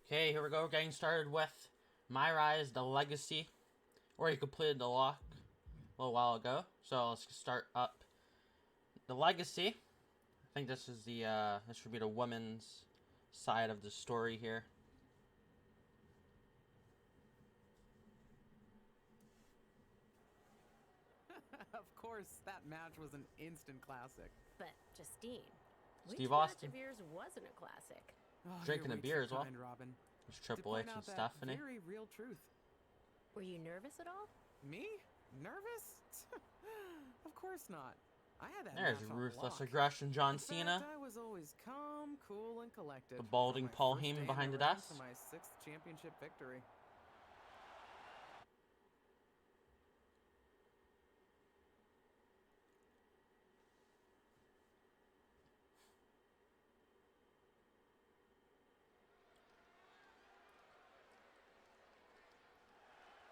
Okay, here we go. Getting started with My Rise, the Legacy. Already completed the lock a little while ago. So let's start up the Legacy. I think this is the, this should be the woman's side of the story here. Of course, that match was an instant classic. But, Justine, Steve which Austin. match of yours wasn't a classic? Oh, Drinking a you're way beer too as well. kind, Robin. There's To Triple H point and out that Stephanie. very real truth. Were you nervous at all? Me? Nervous? Of course not. I had that There's match on Ruthless lock. Aggression, John In fact, Cena. I was always calm, cool, and collected. The balding from my Paul first day Heyman in behind the ring desk. to my 6th championship victory.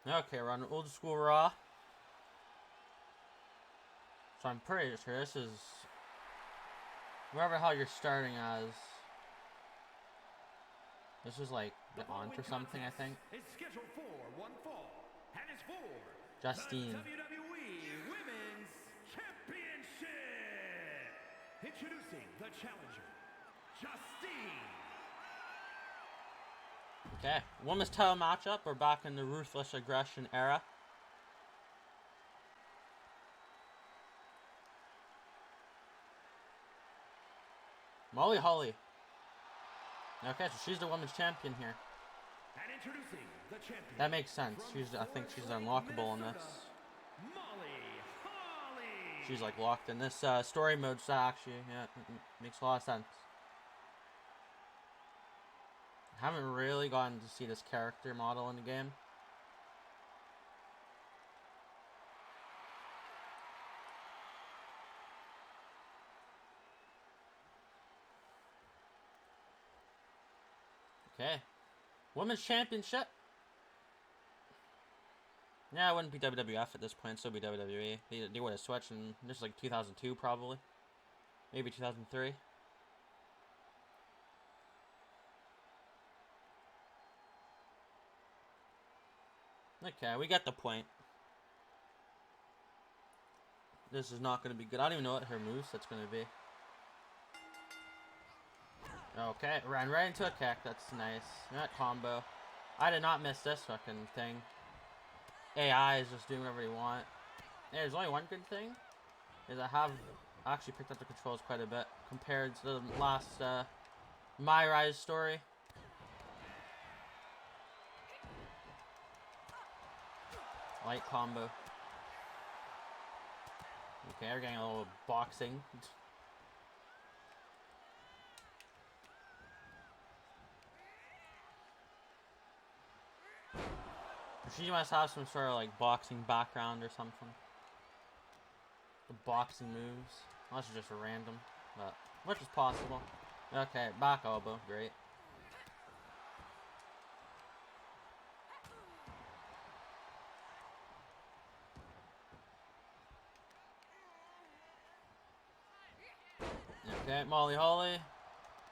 Okay, we're on Old School Raw. So I'm pretty sure this is whatever hell you're starting as. This is like the aunt or something, I think. Is scheduled for one fall and is for Justine. the WWE Women's Championship. Introducing the challenger, Justine. Okay, women's title matchup. We're back in the Ruthless Aggression era. Molly Holly. Okay, so she's the women's champion here. And introducing the champion. That makes sense. I think she's unlockable in this. Molly Holly. She's like locked in this story mode, so actually, yeah, it makes a lot of sense. I haven't really gotten to see this character model in the game. Okay. Women's Championship. Yeah, it wouldn't be WWF at this point, so it would be WWE. They would have switched in this is like 2002 probably. Maybe 2003. Okay, we get the point. This is not going to be good. I don't even know what her moveset's going to be. Okay, ran right into a kick. That's nice. That combo. I did not miss this fucking thing. AI is just doing whatever they want. Hey, there's only one good thing. Is I have actually picked up the controls quite a bit compared to the last My Rise story. Light combo. Okay, we're getting a little boxing. She must have some sort of like boxing background or something. The boxing moves. Unless it's just random. But which is possible. Okay, back elbow, great. Okay, Molly Holly.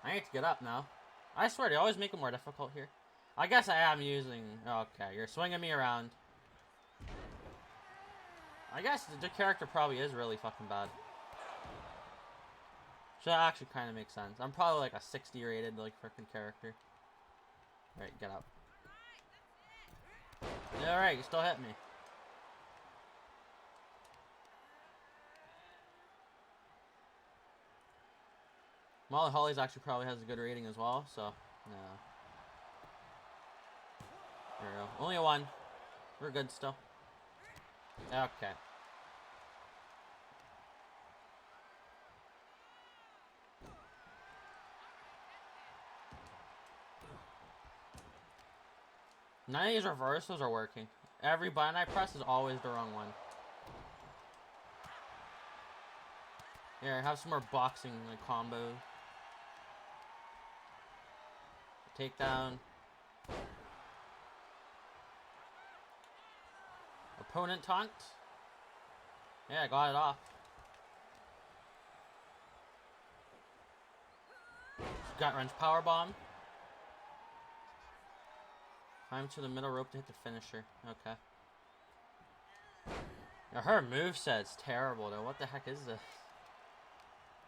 I need to get up now. I swear, they always make it more difficult here. I guess I am using... Okay, you're swinging me around. I guess the character probably is really fucking bad. So that actually kind of makes sense. I'm probably like a 60 rated, like, freaking character. Alright, get up. Alright, you still hit me. Molly Holly's actually probably has a good rating as well, so... No. There we go. Only a 1. We're good still. Okay. None of these reversals are working. Every button I press is always the wrong one. Here, have some more boxing like combos. Takedown. Opponent taunt. Yeah, got it off. Gut wrench powerbomb. Climb to the middle rope to hit the finisher. Okay. Now her moveset's terrible though. What the heck is this?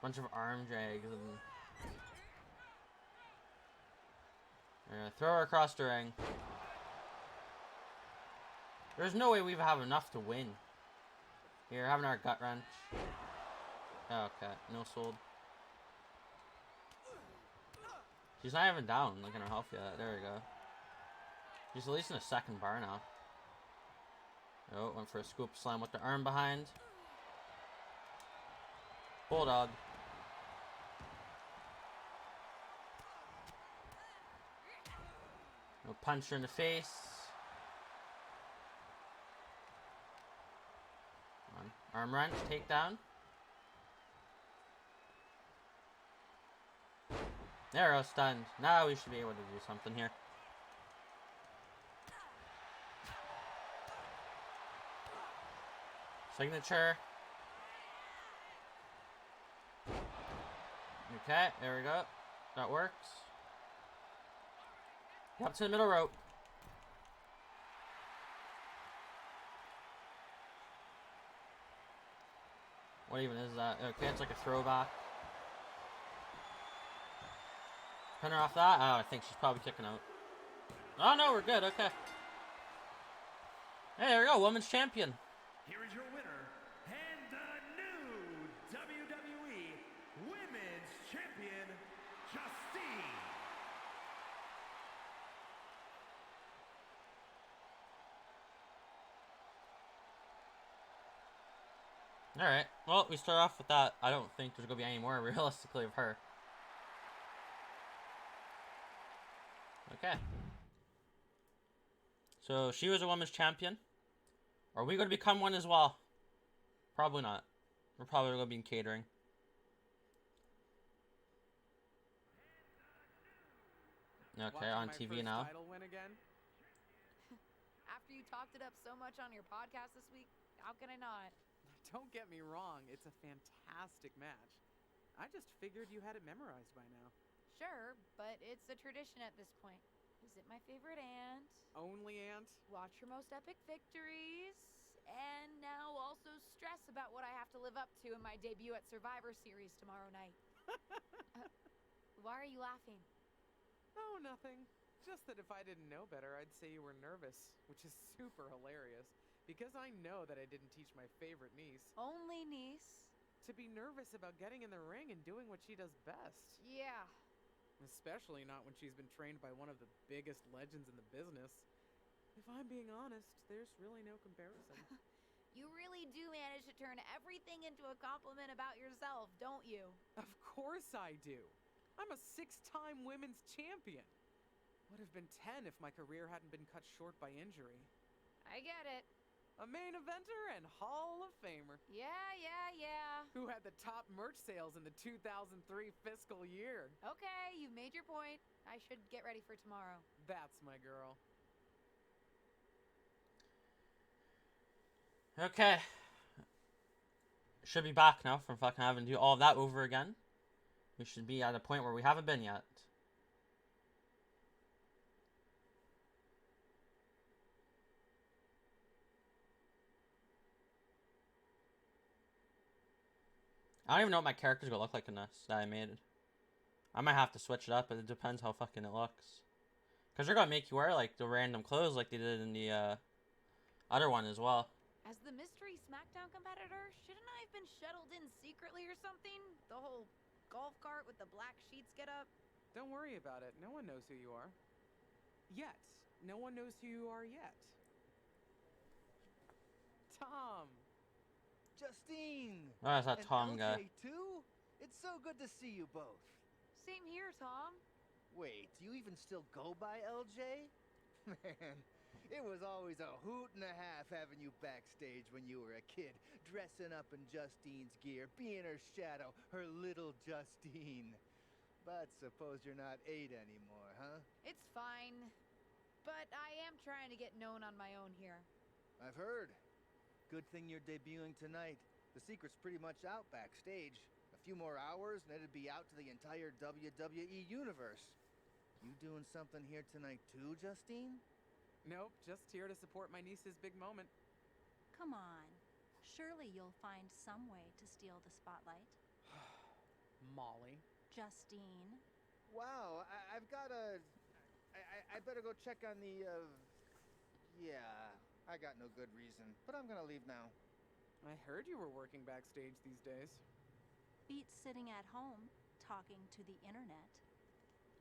Bunch of arm drags and... We're gonna throw her across the ring. There's no way we have enough to win. Here, having our gut wrench. Okay, no sold. She's not even down, like in her health yet. There we go. She's at least in a second bar now. Oh, went for a scoop slam with the arm behind. Bulldog. No punch her in the face. Come on. Arm wrench, takedown. There, I was stunned. Now we should be able to do something here. Signature. Okay, there we go. That works. Up to the middle rope. What even is that? Okay, it's like a throwback. Pin her off that? Oh, I think she's probably kicking out. Oh no, we're good, okay. Hey, there we go, women's champion. Here is your winner, and the new WWE Women's Champion, Justine. Alright, well, we start off with that. I don't think there's going to be any more, realistically, of her. Okay. So, she was a women's champion. Are we going to become one as well? Probably not. We're probably going to be in catering. Okay, Watching on my TV first now. title win again? After you talked it up so much on your podcast this week, how can I not? Don't get me wrong, it's a fantastic match. I just figured you had it memorized by now. Sure, but it's a tradition at this point. Visit my favorite aunt, Only aunt? watch her most epic victories, and now also stress about what I have to live up to in my debut at Survivor Series tomorrow night. Why are you laughing? Oh, nothing. Just that if I didn't know better, I'd say you were nervous, which is super hilarious, because I know that I didn't teach my favorite niece Only niece. to be nervous about getting in the ring and doing what she does best. Yeah. Especially not when she's been trained by one of the biggest legends in the business. If I'm being honest, there's really no comparison. You really do manage to turn everything into a compliment about yourself, don't you? Of course I do. I'm a 6-time women's champion. Would have been 10 if my career hadn't been cut short by injury. I get it. A main eventer and Hall of Famer. Yeah. Who had the top merch sales in the 2003 fiscal year. Okay, you've made your point. I should get ready for tomorrow. That's my girl. Okay. Should be back now from fucking having to do all of that over again. We should be at a point where we haven't been yet. I don't even know what my character's gonna look like in this that I made. I might have to switch it up, but it depends how fucking it looks. Because they're gonna make you wear like the random clothes like they did in the other one as well. As the mystery SmackDown competitor, shouldn't I have been shuttled in secretly or something? The whole golf cart with the black sheets get up? Don't worry about it. No one knows who you are. Yet. No one knows who you are yet. Tom. Justine! Oh, that's that And Tom guy. LJ too? It's so good to see you both. Same here, Tom. Wait, do you even still go by LJ? Man, it was always a hoot and a half having you backstage when you were a kid, dressing up in Justine's gear, being her shadow, her little Justine. But suppose you're not 8 anymore, huh? It's fine. But I am trying to get known on my own here. I've heard. Good thing you're debuting tonight. The secret's pretty much out backstage. A few more hours and it'd be out to the entire WWE universe. You doing something here tonight too, Justine? Nope, just here to support my niece's big moment. Come on. Surely you'll find some way to steal the spotlight. Molly. Justine. Wow, I've got a... I better go check on the, Yeah, I got no good reason, but I'm gonna leave now. I heard you were working backstage these days. Beats sitting at home, talking to the internet.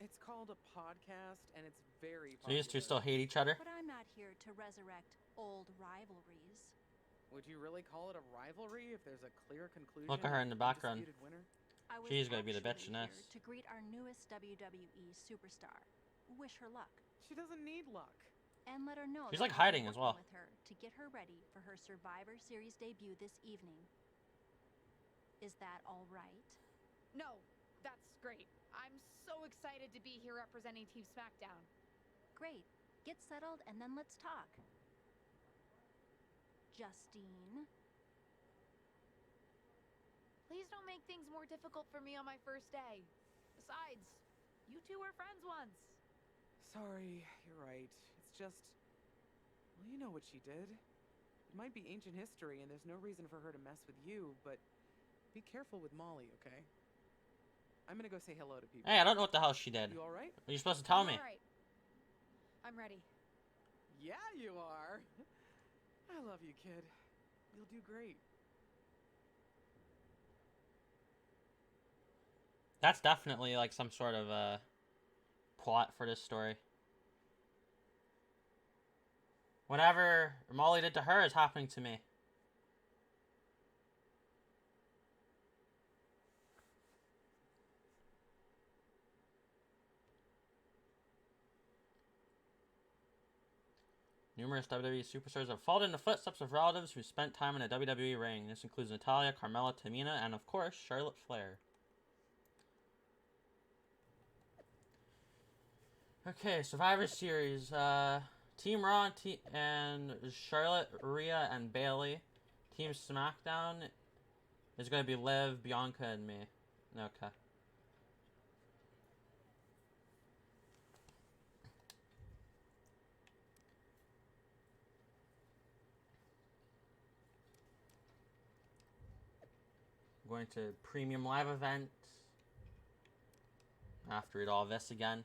It's called a podcast, and it's very So these two popular. still hate each other? But I'm not here to resurrect old rivalries. Would you really call it a rivalry if there's a clear conclusion? Look at her in the and an background. undisputed winner? I was She's gonna be the bitch actually in here this. to greet our newest WWE superstar. Wish her luck. She doesn't need luck. And let her know She's that like I'll be hiding as working well. with her to get her ready for her Survivor Series debut this evening. Is that all right? No, that's great. I'm so excited to be here representing Team SmackDown. Great. Get settled and then let's talk. Justine. Please don't make things more difficult for me on my first day. Besides, you two were friends once. Sorry, you're right. It's just... Well, you know what she did. It might be ancient history, and there's no reason for her to mess with you, but be careful with Molly, okay? I'm gonna go say hello to people. Hey, I don't know what the hell she did. You alright? You're supposed to tell I'm me. all right. I'm ready. Yeah, you are. I love you, kid. You'll do great. That's definitely like some sort of plot for this story. Whatever Molly did to her is happening to me. Numerous WWE superstars have followed in the footsteps of relatives who spent time in a WWE ring. This includes Natalya, Carmella, Tamina, and of course, Charlotte Flair. Okay, Survivor Series. Team Raw and Charlotte, Rhea, and Bayley. Team SmackDown is going to be Liv, Bianca, and me. Okay. Going to premium live event. After read all this again.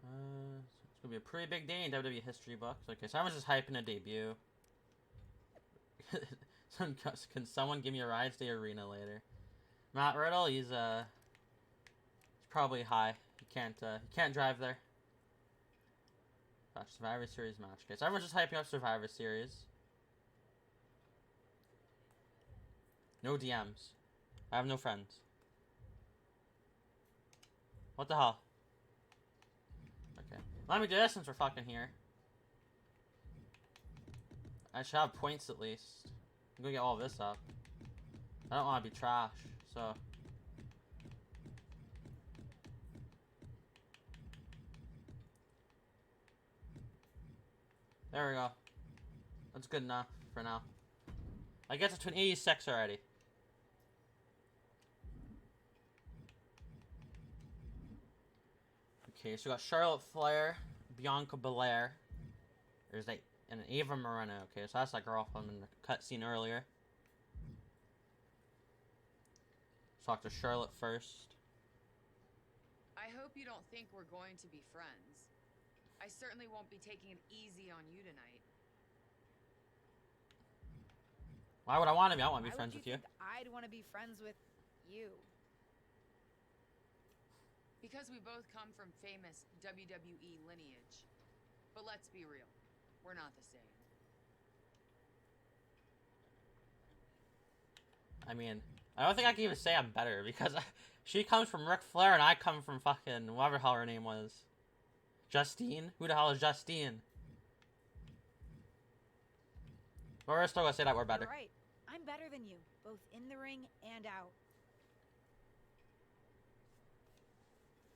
It's gonna be a pretty big day in WWE history books. Okay, so I was just hyping a debut. Can someone give me a ride to the arena later? Matt Riddle, he's probably high. He can't drive there. Gosh, Survivor Series match. Okay, so everyone's just hyping up Survivor Series. No DMs. I have no friends. What the hell? Okay. Let me do this since we're fucking here. I should have points at least. I'm gonna get all this up. I don't want to be trash, so... There we go. That's good enough for now. I guess it's to an 86 already. Okay, so we got Charlotte Flair, Bianca Belair. There's and an Ava Moreno. Okay, so that's that girl from the cutscene earlier. Let's talk to Charlotte first. I hope you don't think we're going to be friends. I certainly won't be taking it easy on you tonight. Why would I want to be? I want to be Why friends would with you. think I'd want to be friends with you. Because we both come from famous WWE lineage. But let's be real, we're not the same. I mean, I don't think I can even say I'm better because she comes from Ric Flair and I come from fucking whatever the hell her name was. Justine? Who the hell is Justine? But we're still gonna say that we're better. You're right. I'm better than you, both in the ring and out.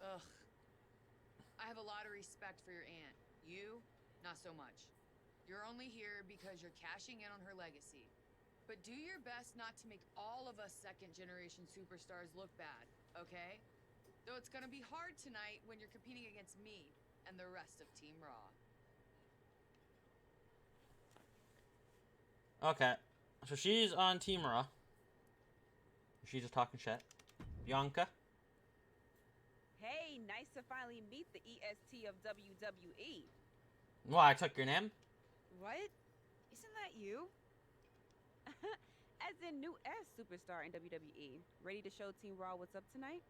Ugh. I have a lot of respect for your aunt. You, not so much. You're only here because you're cashing in on her legacy. But do your best not to make all of us second-generation superstars look bad, okay? Though it's gonna be hard tonight when you're competing against me and the rest of Team Raw. Okay. So she's on Team Raw. She's just talking shit. Bianca. Hey, nice to finally meet the EST of WWE. Well, I took your name. What? Isn't that you? As in new S superstar in WWE. Ready to show Team Raw what's up tonight?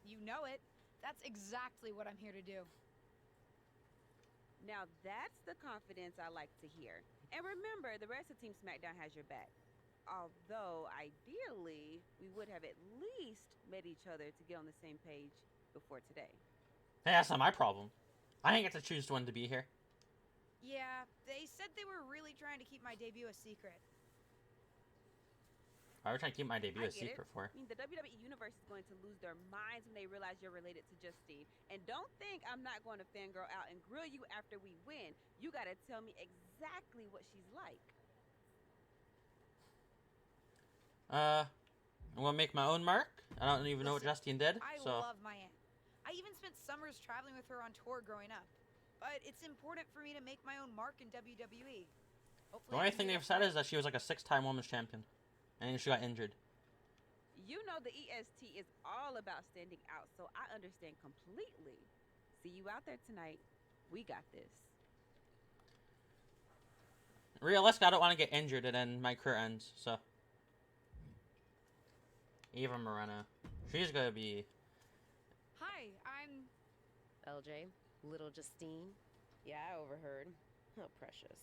You know it. That's exactly what I'm here to do. Now that's the confidence I like to hear. And remember, the rest of Team SmackDown has your back. Although, ideally, we would have at least met each other to get on the same page before today. Hey, that's not my problem. I didn't get to choose when to be here. Yeah, they said they were really trying to keep my debut a secret. I was trying to keep my debut I a get secret it. for. I mean, the WWE Universe is going to lose their minds when they realize you're related to Justine. And don't think I'm not going to fangirl out and grill you after we win. You gotta tell me exactly what she's like. I'm gonna make my own mark. I don't even know what Justine did, I so... love my aunt. I even spent summers traveling with her on tour growing up. But it's important for me to make my own mark in WWE. Hopefully The only thing they've said is that she was like a 6-time women's champion. And she got injured. You know the EST is all about standing out, so I understand completely. See you out there tonight. We got this. Realistic, I don't want to get injured and then my career ends, so... Eva Moreno. She's gonna be... Hi, I'm... LJ, little Justine. Yeah, I overheard. How precious.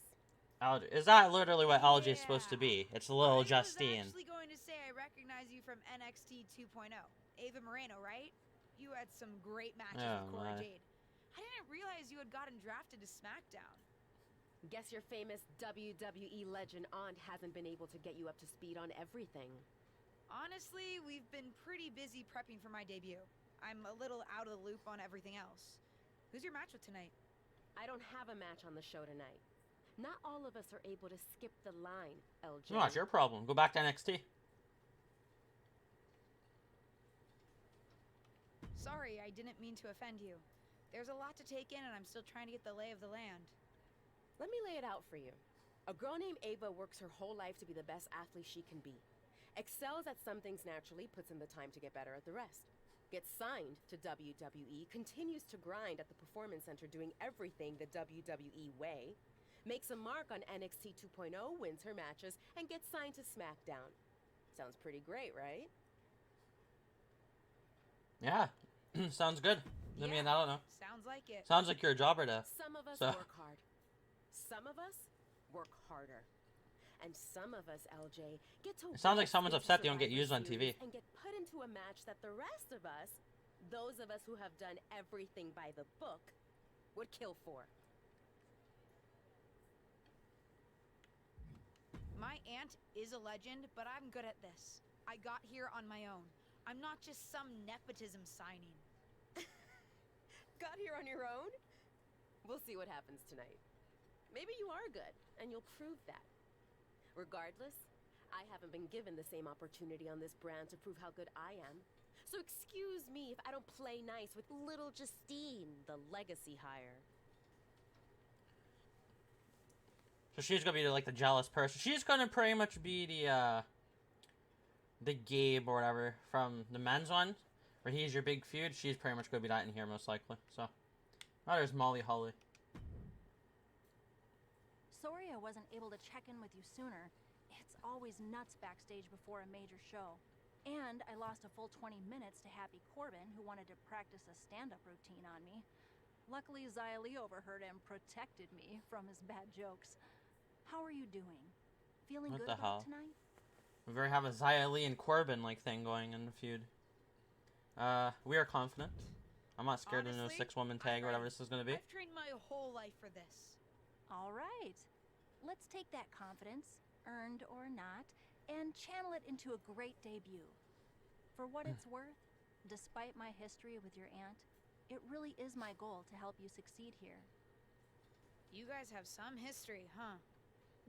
Is that literally what LJ is supposed to Yeah. be? It's little I Justine. was actually going to say I recognize you from NXT 2.0. Ava Moreno, right? You had some great matches Oh, with Cora my. Jade. I didn't realize you had gotten drafted to SmackDown. Guess your famous WWE legend aunt hasn't been able to get you up to speed on everything. Honestly, we've been pretty busy prepping for my debut. I'm a little out of the loop on everything else. Who's your match with tonight? I don't have a match on the show tonight. Not all of us are able to skip the line, LJ. No, it's your problem. Go back to NXT. Sorry, I didn't mean to offend you. There's a lot to take in and I'm still trying to get the lay of the land. Let me lay it out for you. A girl named Ava works her whole life to be the best athlete she can be. Excels at some things naturally, puts in the time to get better at the rest. Gets signed to WWE, continues to grind at the Performance Center doing everything the WWE way, makes a mark on NXT 2.0, wins her matches, and gets signed to SmackDown. Sounds pretty great, right? Yeah. Sounds good. I mean, I don't know. Sounds like it. Sounds like you're a jobber to... Some of us So- work hard. Some of us work harder. And some of us, LJ, get to... It sounds like walk someone's into upset they don't get Survivor used on Series TV. And get put into a match that the rest of us, those of us who have done everything by the book, would kill for. My aunt is a legend, but I'm good at this. I got here on my own. I'm not just some nepotism signing. Got here on your own? We'll see what happens tonight. Maybe you are good, and you'll prove that. Regardless, I haven't been given the same opportunity on this brand to prove how good I am. So excuse me if I don't play nice with little Justine, the legacy hire. So she's gonna be like the jealous person. She's gonna pretty much be the Gabe or whatever from the men's one, where he's your big feud. She's pretty much gonna be that in here most likely. So, oh, there's Molly Holly. Sorry I wasn't able to check in with you sooner. It's always nuts backstage before a major show. And I lost a full 20 minutes to Happy Corbin, who wanted to practice a stand-up routine on me. Luckily, Xia Li overheard and protected me from his bad jokes. How are you doing? Feeling What good the about hell? tonight? We're gonna have a Xia Li and Corbin like thing going in the feud. We are confident. I'm not scared of no Honestly, 6-woman I'm tag or whatever ready. this is gonna be. I've trained my whole life for this. All right. Let's take that confidence, earned or not, and channel it into a great debut. For what it's worth, despite my history with your aunt, it really is my goal to help you succeed here. You guys have some history, huh?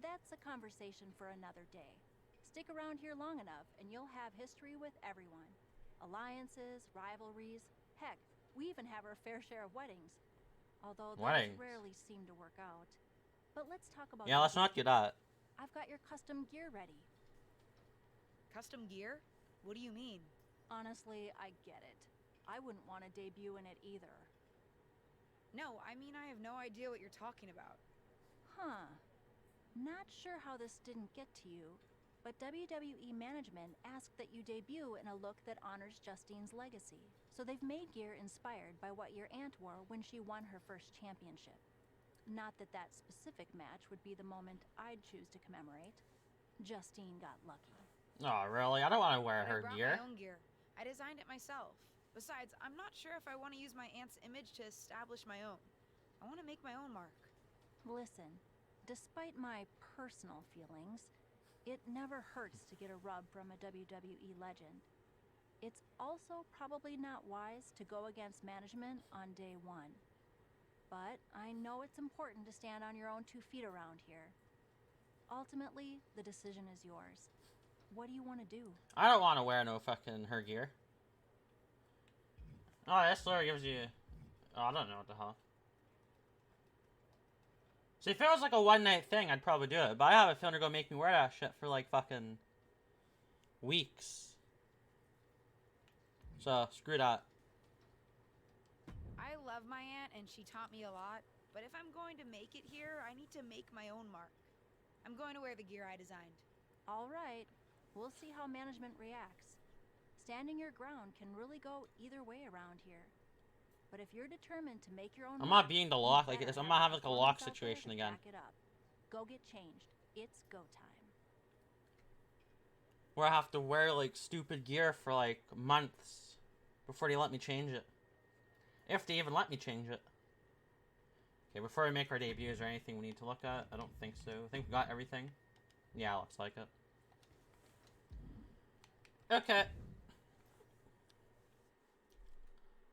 That's a conversation for another day. Stick around here long enough and you'll have history with everyone. Alliances, rivalries, heck, we even have our fair share of weddings. Although those Weddings? rarely seem to work out. But let's talk about... Yeah, let's not do that. I've got your custom gear ready. Custom gear? What do you mean? Honestly, I get it. I wouldn't want to debut in it either. No, I mean, I have no idea what you're talking about. Huh. Not sure how this didn't get to you, but WWE management asked that you debut in a look that honors Justine's legacy. So they've made gear inspired by what your aunt wore when she won her first championship. Not that that specific match would be the moment I'd choose to commemorate. Justine got lucky. Oh, really? I don't want to wear her I brought gear. my own gear. I designed it myself. Besides, I'm not sure if I want to use my aunt's image to establish my own. I want to make my own mark. Listen, despite my personal feelings, it never hurts to get a rub from a WWE legend. It's also probably not wise to go against management on day one. But I know it's important to stand on your own 2 feet around here. Ultimately, the decision is yours. What do you want to do? I don't want to wear no fucking her gear. Oh, this literally gives you... Oh, I don't know what the hell. See, if it was like a one-night thing, I'd probably do it. But I have a feeling they're gonna make me wear that shit for like fucking weeks. So, screw that. I love my aunt and she taught me a lot, but if I'm going to make it here, I need to make my own mark. I'm going to wear the gear I designed. All right. We'll see how management reacts. Standing your ground can really go either way around here. But if you're determined to make your own I'm mark, not being the you lock like better this. I'm have not having like a performance lock out there situation to again. back it up. Go get changed. It's go time. Where I have to wear like stupid gear for like months before they let me change it. If they even let me change it. Okay, before we make our debut, is there anything we need to look at? I don't think so. I think we got everything. Yeah, looks like it. Okay.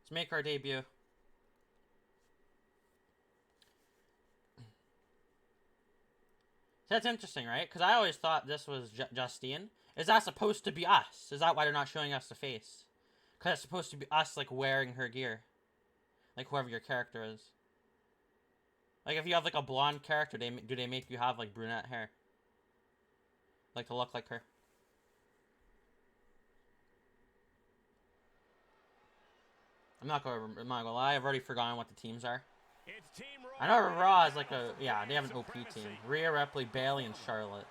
Let's make our debut. That's interesting, right? Because I always thought this was Justine. Is that supposed to be us? Is that why they're not showing us the face? Because it's supposed to be us, like, wearing her gear. Like, whoever your character is. Like, if you have, like, a blonde character, do they make you have, like, brunette hair? Like, to look like her? I'm not gonna lie, I've already forgotten what the teams are. I know Raw is like a, yeah, they have an OP team. Rhea Ripley, Bayley, and Charlotte.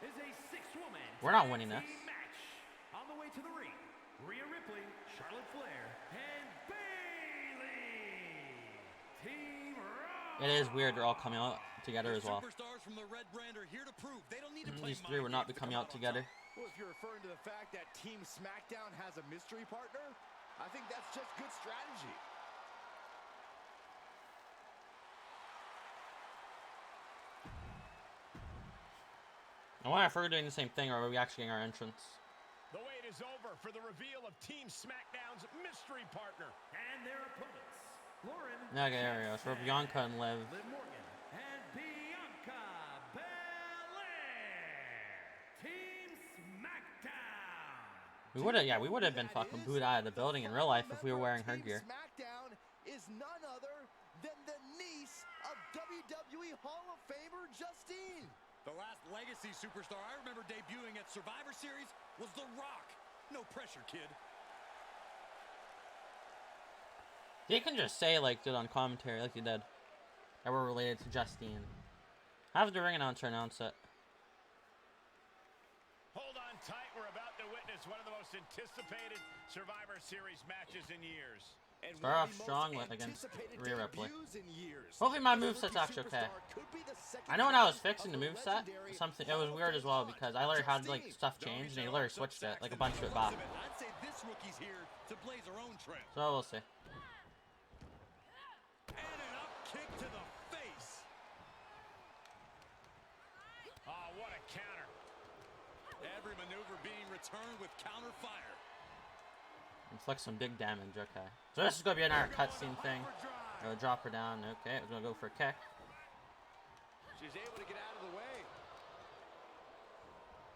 We're not winning this. On the way to the ring, Rhea Ripley, Charlotte Flair, and Bayley. Team Raw. It is weird they're all coming out together as well. Superstars from the Red Brand are here to prove they don't need to play These three would not be coming out together. Well, if you're referring to the fact that Team SmackDown has a mystery partner, I think that's just good strategy. I wonder if we're doing the same thing or are we actually getting our entrance? The wait is over for the reveal of Team SmackDown's mystery partner and their opponents. Lauren. Okay, there we go. So we're Bianca and Liv. Liv Morgan and Bianca Belair. Team SmackDown. We would have, yeah, we would have been fucking booed out of the building in real life if we were wearing her gear. SmackDown is none other than the niece of WWE Hall of Famer Justine. The last legacy superstar I remember debuting at Survivor Series was The Rock. No pressure, kid. They can just say, like, did on commentary, like you did, that we're related to Justine. Have the ring announcer announce it. Hold on tight. We're about to witness one of the most anticipated Survivor Series matches in years. Start off strong with against Rhea Ripley. Hopefully my moveset's actually okay. I know when I was fixing the moveset, something it was weird as well because I literally had like stuff changed and they literally switched it, like a bunch of it back. I'd say this rookie's here to blaze her own trail. So we'll see. And an up kick to the face. Oh, what a counter. Every maneuver being returned with counter fire. Inflict some big damage, okay. So this is going to be another cutscene thing. Gonna drop her down, okay. We're going to go for a kick. She's able to get out of the way.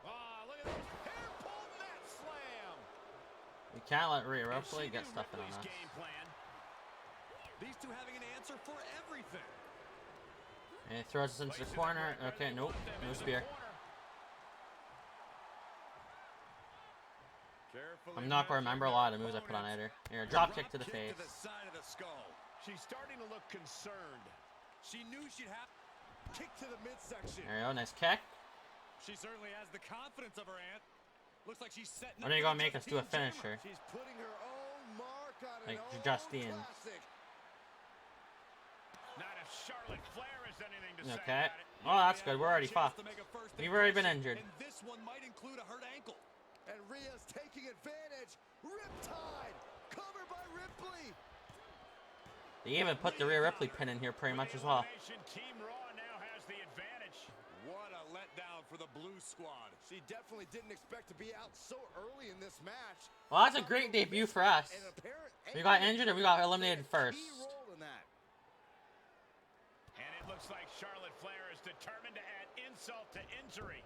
Oh, look at this hair pull mat slam. We can't let Rhea Ripley get stuff in on us. These two having an answer for everything. And he throws us into the corner. Okay, nope. No spear. I'm not going to remember a lot of the moves I put on either. Here, drop kick to the face. She's starting to look concerned. She knew she'd have kick to the midsection. There you go, nice kick. She certainly has the confidence of her aunt. Looks like she's setting When are you going to make us do a finisher? She's putting her own mark on Like an Justine. classic. Not if Charlotte Flair has anything to say Okay. about it. Oh, that's good. We're already fucked. We've already been injured. And this one might include a hurt ankle. And Rhea's taking advantage. Riptide. Covered by Ripley. They even put the Rhea Ripley pin in here pretty much as well. Team Raw now has the advantage. What a letdown for the Blue Squad. She definitely didn't expect to be out so early in this match. Well, that's a great debut for us. We got injured and we got eliminated first. And it looks like Charlotte Flair is determined to add insult to injury.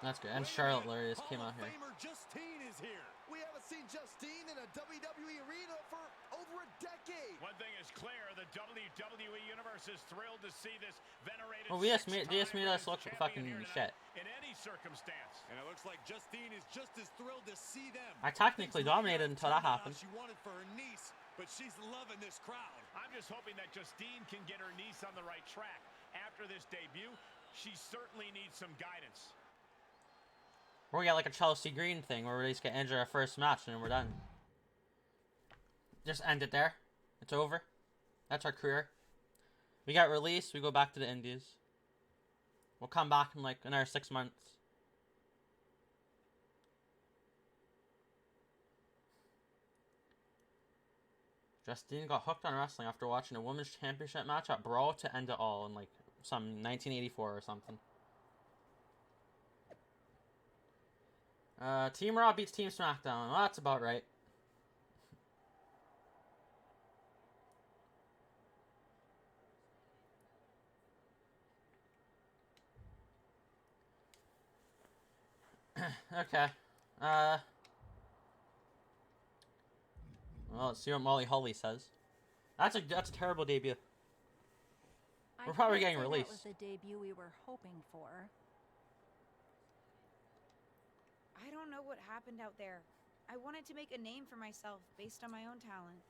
That's good. And Charlotte literally just came out here. Justine is here. We haven't seen Justine in a WWE arena for over a decade. One thing is clear, the WWE Universe is thrilled to see this venerated Well, they just made us look fucking shit. In any circumstance. And it looks like Justine is just as thrilled to see them. I technically dominated until that happened. She wanted for her niece, but she's loving this crowd. I'm just hoping that Justine can get her niece on the right track. After this debut, she certainly needs some guidance. Or we got like a Chelsea Green thing where we just get injured our first match and then we're done. Just end it there. It's over. That's our career. We got released. We go back to the Indies. We'll come back in like another 6 months. Justine got hooked on wrestling after watching a women's championship match at Brawl to end it all in like some 1984 or something. Team Raw beats Team SmackDown. Well, that's about right. Okay. Well, let's see what Molly Holly says. That's a terrible debut. We're probably getting released. That was the debut we were hoping for. I don't know what happened out there. I wanted to make a name for myself based on my own talent.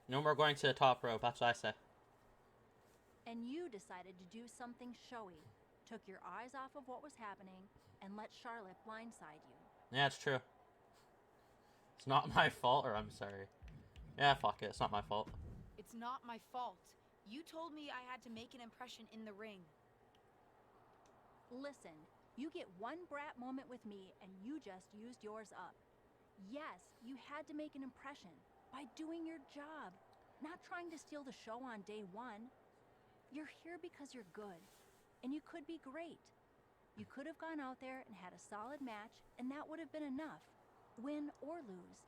No more going to the top rope. That's what I say. And you decided to do something showy. Took your eyes off of what was happening and let Charlotte blindside you. Yeah, it's true. It's not my fault, or I'm sorry. Yeah, fuck it. It's not my fault. It's not my fault. You told me I had to make an impression in the ring. Listen, you get one brat moment with me and you just used yours up. Yes, you had to make an impression by doing your job, not trying to steal the show on day one. You're here because you're good, and you could be great. You could have gone out there and had a solid match, and that would have been enough, win or lose.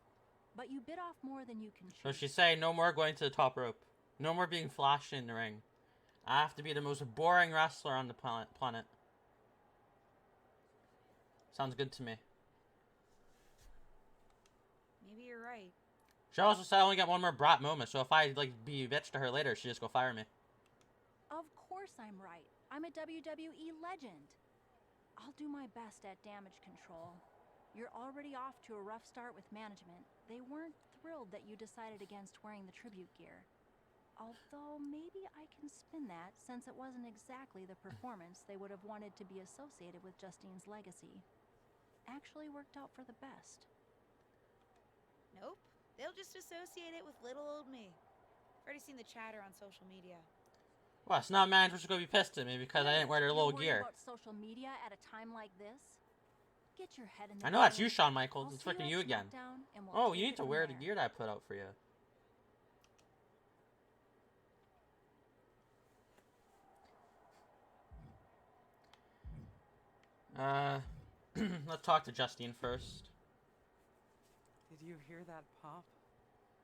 But you bit off more than you can chew. So she's saying no more going to the top rope. No more being flashy in the ring. I have to be the most boring wrestler on the planet. Sounds good to me. Maybe you're right. She also said I only get one more brat moment, so if I like be a bitch to her later, she just go fire me. Of course I'm right. I'm a WWE legend. I'll do my best at damage control. You're already off to a rough start with management. They weren't thrilled that you decided against wearing the tribute gear. Although maybe I can spin that since it wasn't exactly the performance they would have wanted to be associated with Justine's legacy. Actually worked out for the best. Nope. They'll just associate it with little old me. I've already seen the chatter on social media. Well, it's not management's gonna be pissed at me because I didn't wear their little gear. About social media at a time like this? Get your head in the I know that's you, Shawn Michaels. It's freaking you again. Oh, you need to wear the gear that I put out for you. Let's talk to Justine first. Did you hear that pop?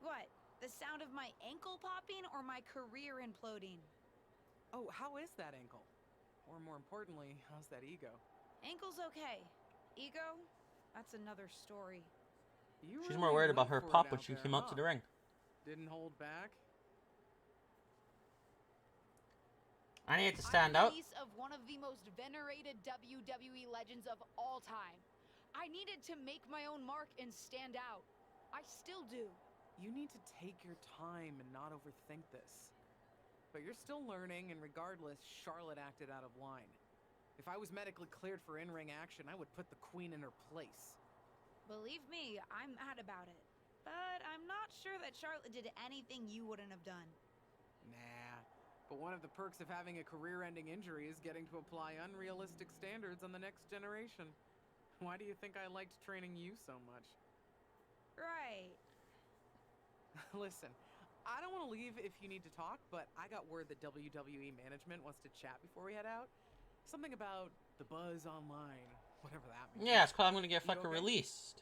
What? The sound of my ankle popping or my career imploding? Oh, how is that ankle? Or more importantly, how's that ego? Ankle's okay. Ego? That's another story. She's more worried about her pop when she came out to the ring. Didn't hold back? I need to stand I'm out. the niece of one of the most venerated WWE legends of all time. I needed to make my own mark and stand out. I still do. You need to take your time and not overthink this. But you're still learning, and regardless, Charlotte acted out of line. If I was medically cleared for in-ring action, I would put the queen in her place. Believe me, I'm mad about it. But I'm not sure that Charlotte did anything you wouldn't have done. Nah. But one of the perks of having a career-ending injury is getting to apply unrealistic standards on the next generation. Why do you think I liked training you so much? Right. Listen, I don't want to leave if you need to talk, but I got word that WWE management wants to chat before we head out. Something about the buzz online, whatever that means. Yeah, it's cause I'm gonna get You fucking okay? released.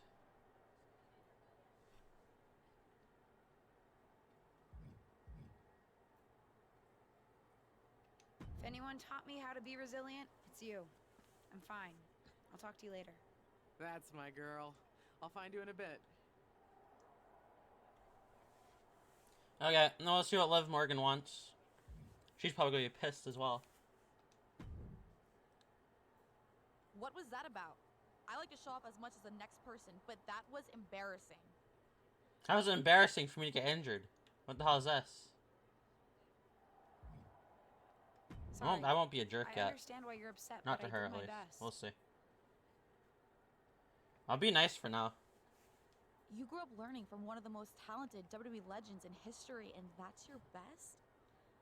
If anyone taught me how to be resilient, it's you. I'm fine. I'll talk to you later. That's my girl. I'll find you in a bit. Okay, now let's see what Liv Morgan wants. She's probably gonna be pissed as well. What was that about? I like to show off as much as the next person, but that was embarrassing. How was it embarrassing for me to get injured? What the hell is this? Sorry. I won't be a jerk I yet. understand why you're upset, Not but to her I at did my least. best. We'll see. I'll be nice for now. You grew up learning from one of the most talented WWE legends in history, and that's your best?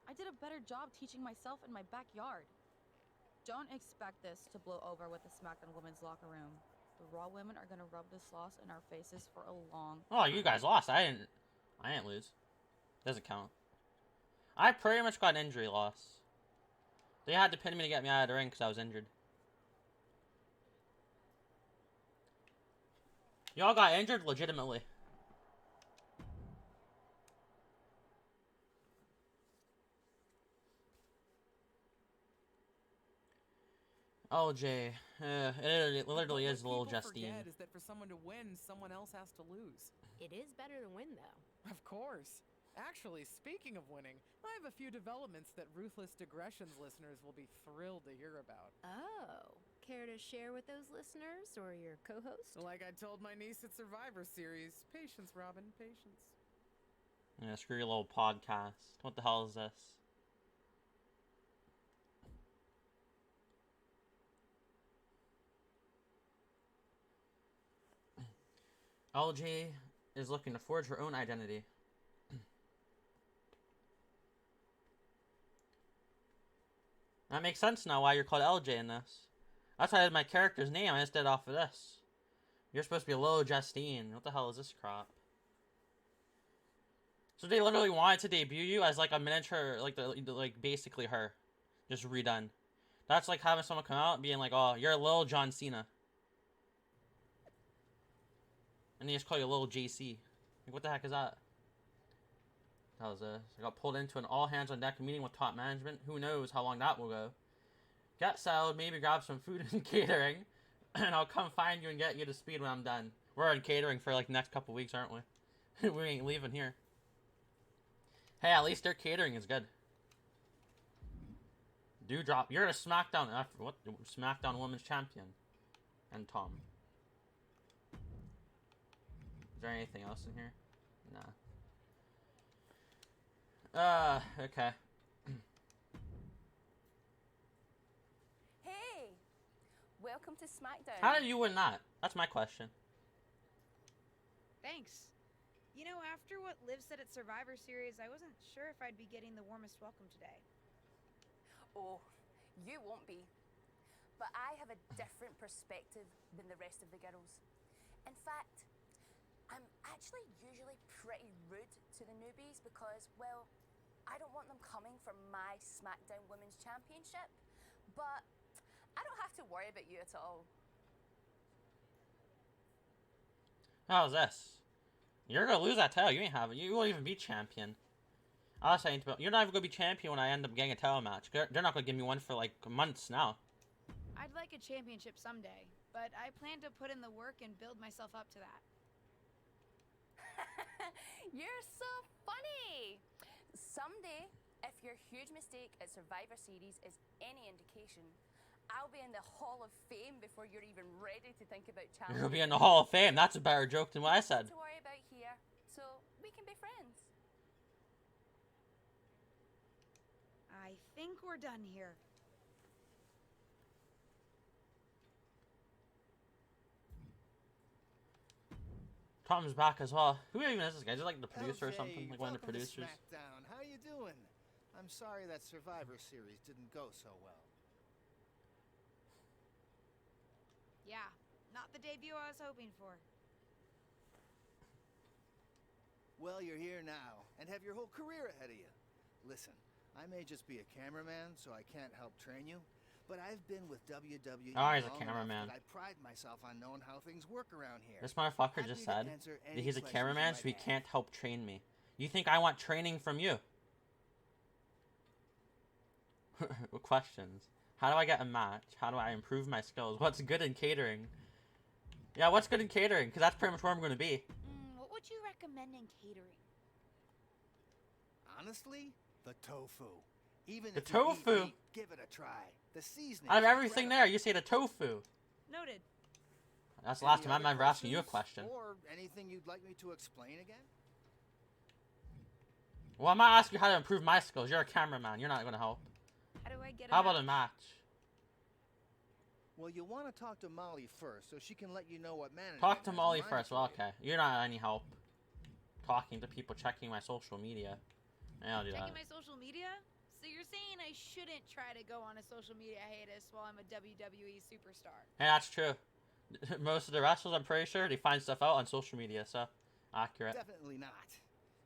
I did a better job teaching myself in my backyard. Don't expect this to blow over with the SmackDown women's locker room. The Raw women are gonna rub this loss in our faces for a long Oh, time. you guys lost. I didn't lose. Doesn't count. I pretty much got an injury loss. They had to pin me to get me out of the ring because I was injured. Y'all got injured legitimately. LJ, it literally is a little Justine. What people forget is that for someone to win, someone else has to lose. It is better to win, though. Of course. Actually, speaking of winning, I have a few developments that Ruthless Digressions listeners will be thrilled to hear about. Oh, care to share with those listeners or your co-host? Like I told my niece at Survivor Series, patience, Robin, patience. Yeah, screw your little podcast. What the hell is this? LJ is looking to forge her own identity. That makes sense now why you're called LJ in this. That's why I did my character's name. I just did it off of this. You're supposed to be a little Justine. What the hell is this crap? So they literally wanted to debut you as like a miniature, like basically her, just redone. That's like having someone come out and being like, "Oh, you're a little John Cena," and they just call you a little JC. Like, what the heck is that? What the hell is this? I got pulled into an all-hands-on-deck meeting with top management. Who knows how long that will go? Get settled, maybe grab some food and catering, and I'll come find you and get you to speed when I'm done. We're in catering for like the next couple weeks, aren't we? We ain't leaving here. Hey, at least their catering is good. Do drop. You're a SmackDown. What? SmackDown Women's Champion. And Tom. Is there anything else in here? Nah. Okay. Hey! Welcome to SmackDown. How did you win that? That's my question. Thanks. You know, after what Liv said at Survivor Series, I wasn't sure if I'd be getting the warmest welcome today. Oh, you won't be. But I have a different perspective than the rest of the girls. In fact, I'm actually usually pretty rude to the newbies because, well, I don't want them coming for my SmackDown Women's Championship. But I don't have to worry about you at all. How's this? You're gonna lose that title. You ain't having. You won't even be champion. I was saying, you're not even gonna be champion when I end up getting a title match. They're not gonna give me one for like months now. I'd like a championship someday, but I plan to put in the work and build myself up to that. You're so funny. Someday, if if your huge mistake at Survivor Series is any indication, I'll be in the Hall of Fame before you're even ready to think about challenging. You'll be in the Hall of Fame. That's a better joke than what I said. Nothing to worry about here, so we can be friends. I think we're done here. Tom's back as well. Who even is this guy? Is he like the producer or LJ, something? Like one of the welcome to producers? SmackDown. How you doing? I'm sorry that Survivor Series didn't go so well. Yeah, not the debut I was hoping for. Well, you're here now, and have your whole career ahead of you. Listen, I may just be a cameraman, so I can't help train you, but I've been with WWE Oh, he's a long cameraman. enough that I pride myself on knowing how things work around here. This motherfucker Happy just to said answer that any he's a questions cameraman, you so he might have. can't help train me. You think I want training from you? Questions. How do I get a match? How do I improve my skills? What's good in catering? Yeah, what's good in catering? Because that's pretty much where I'm going to be. What would you recommend in catering? Honestly, the tofu. Even The if you eat tofu? meat, give it a try. The seasoning. Out of is everything incredible. there, you say the tofu. Noted. That's the last Any time I other remember asking you a questions? question. Or anything you'd like me to explain again? Well, I'm not asking you how to improve my skills. You're a cameraman. You're not going to help. How do I get How about a match? Well, you'll want to talk to Molly first, so she can let you know what management Talk to has in Molly mind first. for Well, you. okay. You're not any help. Talking to people, checking my social media. Yeah, I'll do that. Checking my social media? So you're saying I shouldn't try to go on a social media hiatus while I'm a WWE superstar? Hey, that's true. Most of the wrestlers, I'm pretty sure, they find stuff out on social media, so accurate. Definitely not.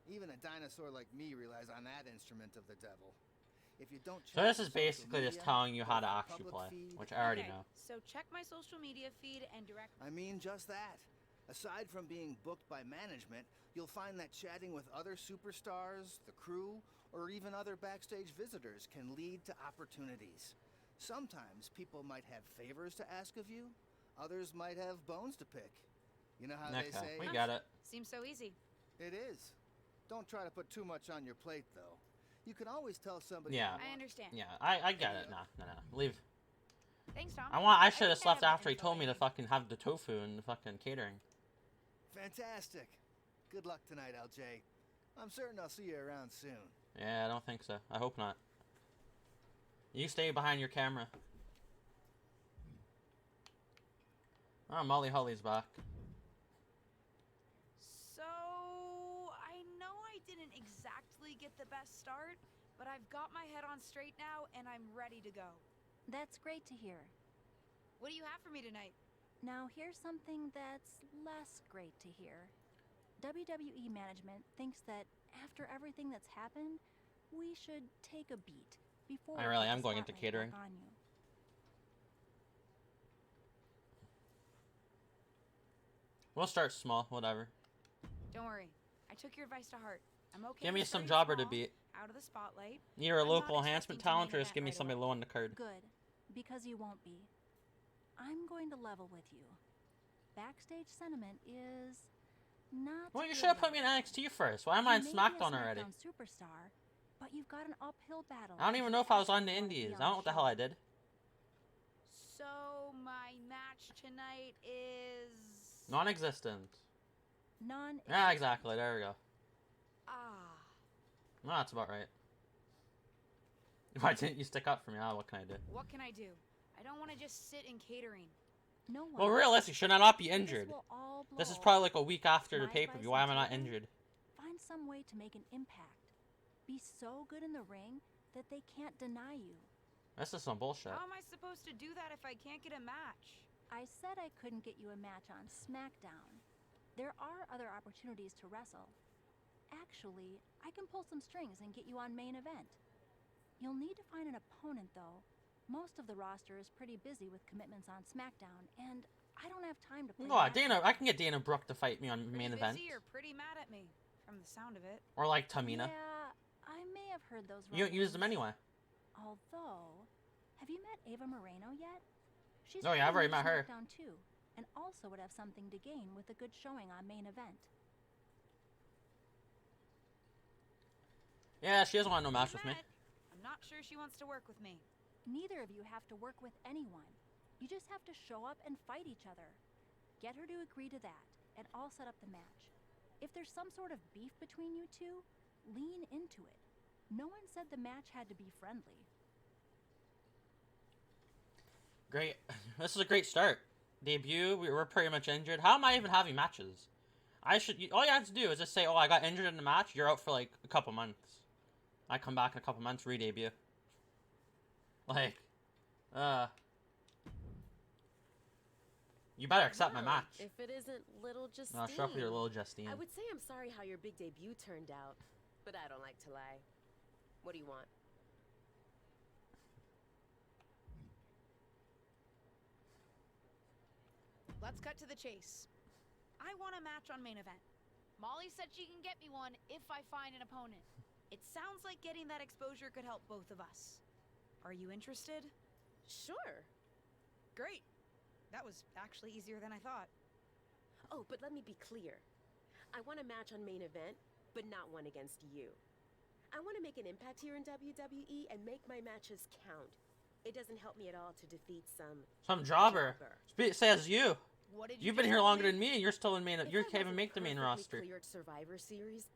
Even a dinosaur like me relies on that instrument of the devil. If you don't So check this your is social basically just media, telling you how to both the actually public play, feed- which I already Okay, know. so check my social media feed and direct. I mean just that. Aside from being booked by management, you'll find that chatting with other superstars, the crew, or even other backstage visitors can lead to opportunities. Sometimes people might have favors to ask of you, others might have bones to pick. You know how they Okay, say? we got it. Seems so easy. It is. Don't try to put too much on your plate, though. You can always tell somebody. Yeah. you I want- understand. Yeah, I get it. No. Leave. Thanks, Tom. I should have think slept have after he the told me to info I fucking have the tofu and the fucking catering. Fantastic. Good luck tonight, LJ. I'm certain I'll see you around soon. Yeah, I don't think so. I hope not. You stay behind your camera. Oh, Molly Holly's back. So, I know I didn't exactly get the best start, but I've got my head on straight now and I'm ready to go. That's great to hear. What do you have for me tonight? Now, here's something that's less great to hear. WWE management thinks that after everything that's happened, we should take a beat before I really we put am the going into spotlight catering. back on you. We'll start small, whatever. Don't worry. I took your advice to heart. I'm okay. Give me with some starting jobber to small, beat. out of the spotlight. Either a I'm not local expecting enhancement to talent main or just give me event right somebody away. low on the card. Good, because you won't be. I'm going to level with you. Backstage sentiment is not. Well, you good should have put me in right NXT first. Why am I in You may be a SmackDown already? SmackDown superstar, but you've got an uphill battle. I don't even know if I was on the Indies. I don't know what the hell I did. So, my match tonight is. Non-existent. Non. Yeah, exactly. There we go. Ah. No, that's about right. Why didn't you stick up for me? What can I do? What can I do? I don't want to just sit in catering. No one. Well, realistically, should I not be This injured? will all This is blow. probably like a week after the My pay-per-view. advice Why in am I not catering? injured? Find some way to make an impact. Be so good in the ring that they can't deny you. This is some bullshit. How am I supposed to do that if I can't get a match? I said I couldn't get you a match on SmackDown. There are other opportunities to wrestle. Actually, I can pull some strings and get you on main event. You'll need to find an opponent, though. Most of the roster is pretty busy with commitments on SmackDown, and I don't have time to play Oh, matches. Dana, I can get Dana Brooke to fight me on main Pretty event. busy or pretty mad at me, from the sound of it. Or like Tamina. Yeah, I may have heard those. You don't use them rumblings. anyway. Although, have you met Ava Moreno yet? She's Oh, yeah, I've already pretty new to met her. SmackDown too, and also would have something to gain with a good showing on main event. Yeah, she doesn't want no match with me. sure she wants to work with me. Neither of you have to work with anyone. You just have to show up and fight each other. Get her to agree to that, and I'll set up the match. If there's some sort of beef between you two, lean into it. No one said the match had to be friendly. Great. This is a great start. Debut, we were pretty much injured. How am I even having matches? All you have to do is just say, oh, I got injured in the match. You're out for like a couple months. I come back in a couple months, re-debut. Like, you better accept my match. If it isn't little Justine. No, show up with your little Justine. I would say I'm sorry how your big debut turned out, but I don't like to lie. What do you want? Let's cut to the chase. I want a match on main event. Molly said she can get me one if I find an opponent. It sounds like getting that exposure could help both of us. Are you interested? Sure. Great. That was actually easier than I thought. Oh, but let me be clear. I want a match on main event, but not one against you. I want to make an impact here in WWE and make my matches count. It doesn't help me at all to defeat some jobber. Says you. What did You've been here longer than me, and you're still in main. You can't even make the main roster. Cleared Survivor Series.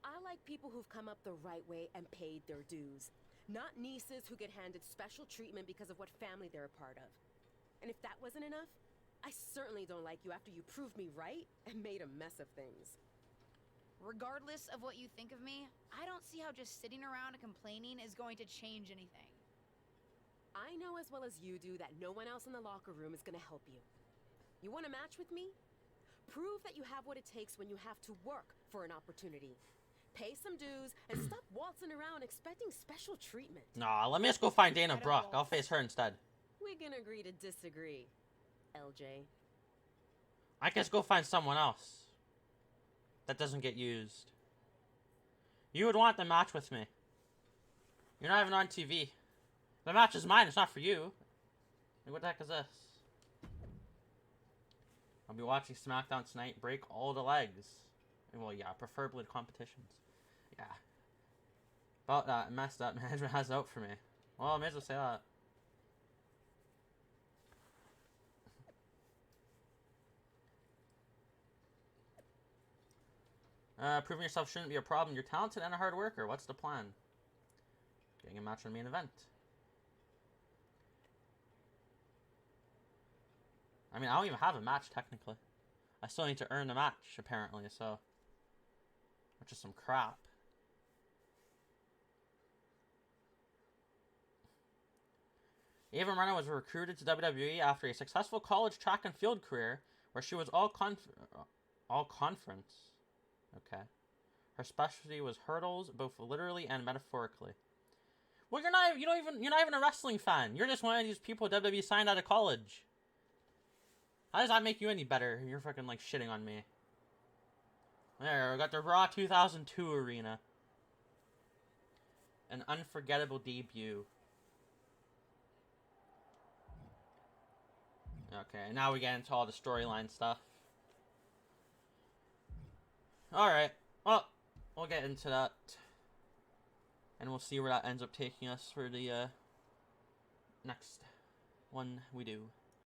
I like people who've come up the right way and paid their dues, not nieces who get handed special treatment because of what family they're a part of. And if that wasn't enough, I certainly don't like you after you proved me right and made a mess of things. Regardless of what you think of me, I don't see how just sitting around and complaining is going to change anything. I know as well as you do that no one else in the locker room is gonna help you. You want a match with me? Prove that you have what it takes when you have to work for an opportunity. Pay some dues and stop waltzing around expecting special treatment. Nah, let me just go find Dana Brooke. I'll face her instead. We can agree to disagree, LJ. I can just go find someone else that doesn't get used. You would want the match with me. You're not even on TV. The match is mine, it's not for you. Like, what the heck is this? I'll be watching SmackDown tonight. Break all the legs. Well, yeah, preferably the competitions. Yeah. About that, messed up. Management has it out for me. Well, I may as well say that. Proving yourself shouldn't be a problem. You're talented and a hard worker. What's the plan? Getting a match on the main event. I mean, I don't even have a match, technically. I still need to earn the match, apparently, so... Which is some crap. Ava Moreno was recruited to WWE after a successful college track and field career, where she was all conference. Okay. Her specialty was hurdles, both literally and metaphorically. Well, you're not even a wrestling fan. You're just one of these people WWE signed out of college. How does that make you any better? You're fucking like shitting on me. There, we got the Raw 2002 arena. An unforgettable debut. Okay, now we get into all the storyline stuff. Alright, well, we'll get into that. And we'll see where that ends up taking us for the next one we do.